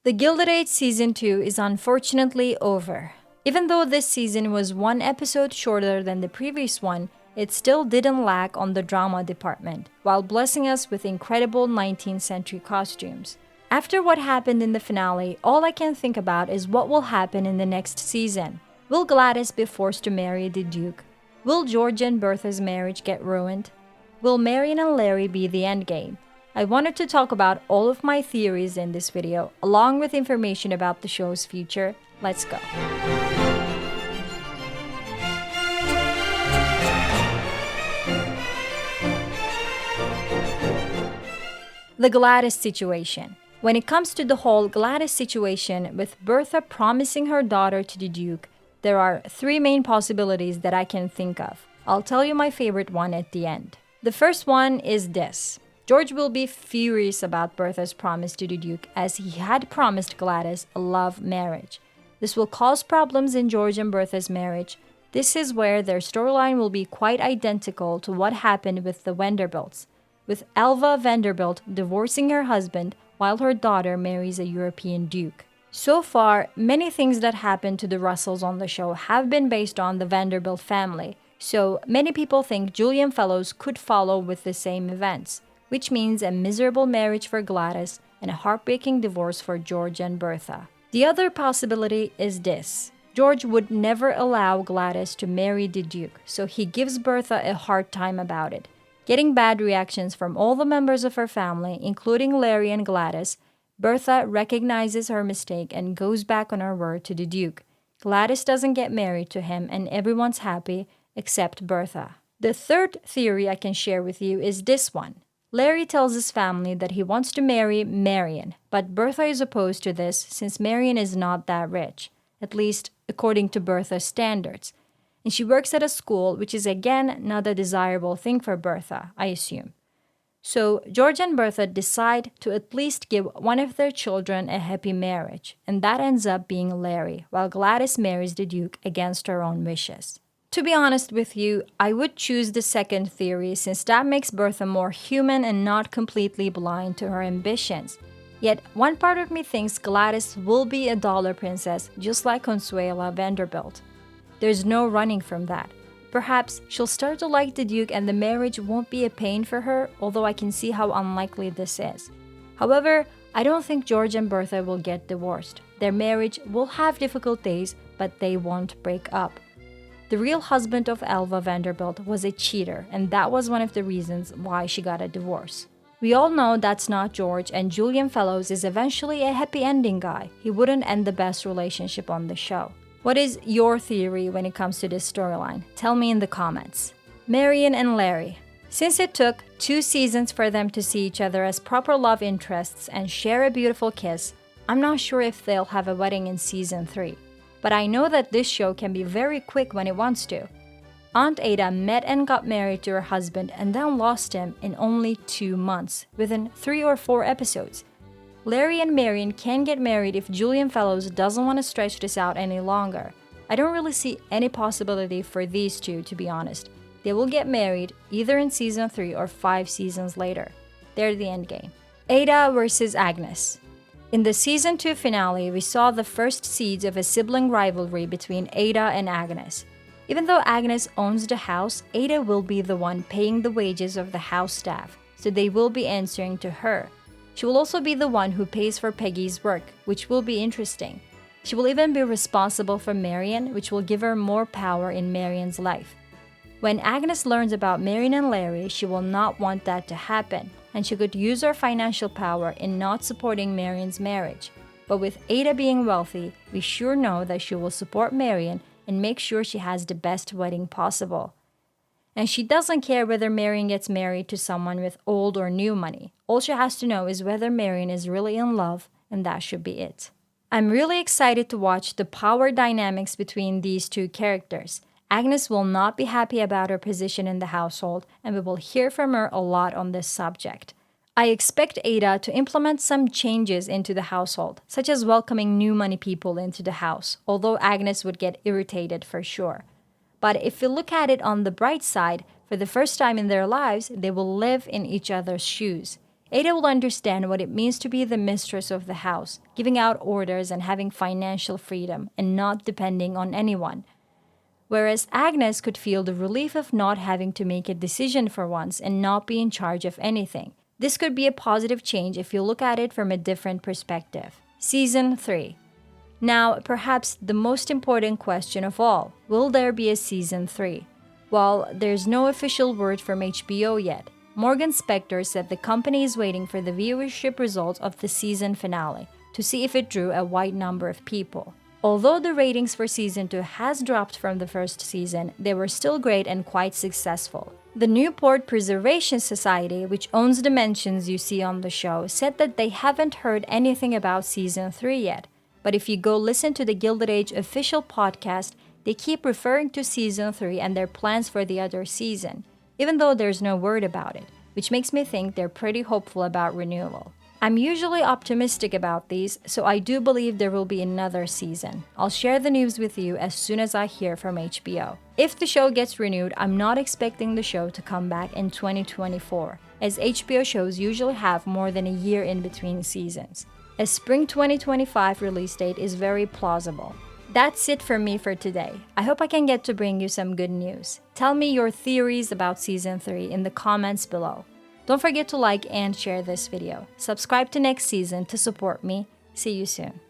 The Gilded Age Season 2 is unfortunately over. Even though this season was one episode shorter than the previous one, it still didn't lack on the drama department, while blessing us with incredible 19th century costumes. After what happened in the finale, all I can think about is what will happen in the next season. Will Gladys be forced to marry the Duke? Will George and Bertha's marriage get ruined? Will Marian and Larry be the endgame? I wanted to talk about all of my theories in this video, along with information about the show's future. Let's go. The Gladys Situation. When it comes to the whole Gladys situation with Bertha promising her daughter to the Duke, there are three main possibilities that I can think of. I'll tell you my favorite one at the end. The first one is this. George will be furious about Bertha's promise to the Duke, as he had promised Gladys a love marriage. This will cause problems in George and Bertha's marriage. This is where their storyline will be quite identical to what happened with the Vanderbilts, with Elva Vanderbilt divorcing her husband while her daughter marries a European duke. So far, many things that happened to the Russells on the show have been based on the Vanderbilt family, so many people think Julian Fellowes could follow with the same events, which means a miserable marriage for Gladys and a heartbreaking divorce for George and Bertha. The other possibility is this. George would never allow Gladys to marry the Duke, so he gives Bertha a hard time about it. Getting bad reactions from all the members of her family, including Larry and Gladys, Bertha recognizes her mistake and goes back on her word to the Duke. Gladys doesn't get married to him and everyone's happy except Bertha. The third theory I can share with you is this one. Larry tells his family that he wants to marry Marian, but Bertha is opposed to this since Marian is not that rich, at least according to Bertha's standards. And she works at a school, which is again not a desirable thing for Bertha, I assume. So George and Bertha decide to at least give one of their children a happy marriage, and that ends up being Larry, while Gladys marries the Duke against her own wishes. To be honest with you, I would choose the second theory since that makes Bertha more human and not completely blind to her ambitions. Yet, one part of me thinks Gladys will be a dollar princess just like Consuela Vanderbilt. There's no running from that. Perhaps she'll start to like the Duke and the marriage won't be a pain for her, although I can see how unlikely this is. However, I don't think George and Bertha will get divorced. Their marriage will have difficult days, but they won't break up. The real husband of Elva Vanderbilt was a cheater, and that was one of the reasons why she got a divorce. We all know that's not George, and Julian Fellowes is eventually a happy ending guy. He wouldn't end the best relationship on the show. What is your theory when it comes to this storyline? Tell me in the comments. Marian and Larry. Since it took 2 seasons for them to see each other as proper love interests and share a beautiful kiss, I'm not sure if they'll have a wedding in season 3. But I know that this show can be very quick when it wants to. Aunt Ada met and got married to her husband and then lost him in only 2 months, within 3 or 4 episodes. Larry and Marian can get married if Julian Fellowes doesn't want to stretch this out any longer. I don't really see any possibility for these two, to be honest. They will get married either in season 3 or 5 seasons later. They're the endgame. Ada versus Agnes. In the season 2 finale, we saw the first seeds of a sibling rivalry between Ada and Agnes. Even though Agnes owns the house, Ada will be the one paying the wages of the house staff, so they will be answering to her. She will also be the one who pays for Peggy's work, which will be interesting. She will even be responsible for Marian, which will give her more power in Marian's life. When Agnes learns about Marian and Larry, she will not want that to happen, and she could use her financial power in not supporting Marian's marriage. But with Ada being wealthy, we sure know that she will support Marian and make sure she has the best wedding possible. And she doesn't care whether Marian gets married to someone with old or new money. All she has to know is whether Marian is really in love, and that should be it. I'm really excited to watch the power dynamics between these two characters. Agnes will not be happy about her position in the household, and we will hear from her a lot on this subject. I expect Ada to implement some changes into the household, such as welcoming new money people into the house, although Agnes would get irritated for sure. But if we look at it on the bright side, for the first time in their lives, they will live in each other's shoes. Ada will understand what it means to be the mistress of the house, giving out orders and having financial freedom and not depending on anyone. Whereas Agnes could feel the relief of not having to make a decision for once and not be in charge of anything. This could be a positive change if you look at it from a different perspective. Season 3. Now, perhaps the most important question of all, will there be a Season 3? Well, there's no official word from HBO yet. Morgan Spector said the company is waiting for the viewership results of the season finale to see if it drew a wide number of people. Although the ratings for Season 2 has dropped from the first season, they were still great and quite successful. The Newport Preservation Society, which owns the mansions you see on the show, said that they haven't heard anything about Season 3 yet. But if you go listen to the Gilded Age official podcast, they keep referring to Season 3 and their plans for the other season, even though there's no word about it, which makes me think they're pretty hopeful about renewal. I'm usually optimistic about these, so I do believe there will be another season. I'll share the news with you as soon as I hear from HBO. If the show gets renewed, I'm not expecting the show to come back in 2024, as HBO shows usually have more than a year in between seasons. A spring 2025 release date is very plausible. That's it from me for today. I hope I can get to bring you some good news. Tell me your theories about Season 3 in the comments below. Don't forget to like and share this video. Subscribe to next season to support me. See you soon.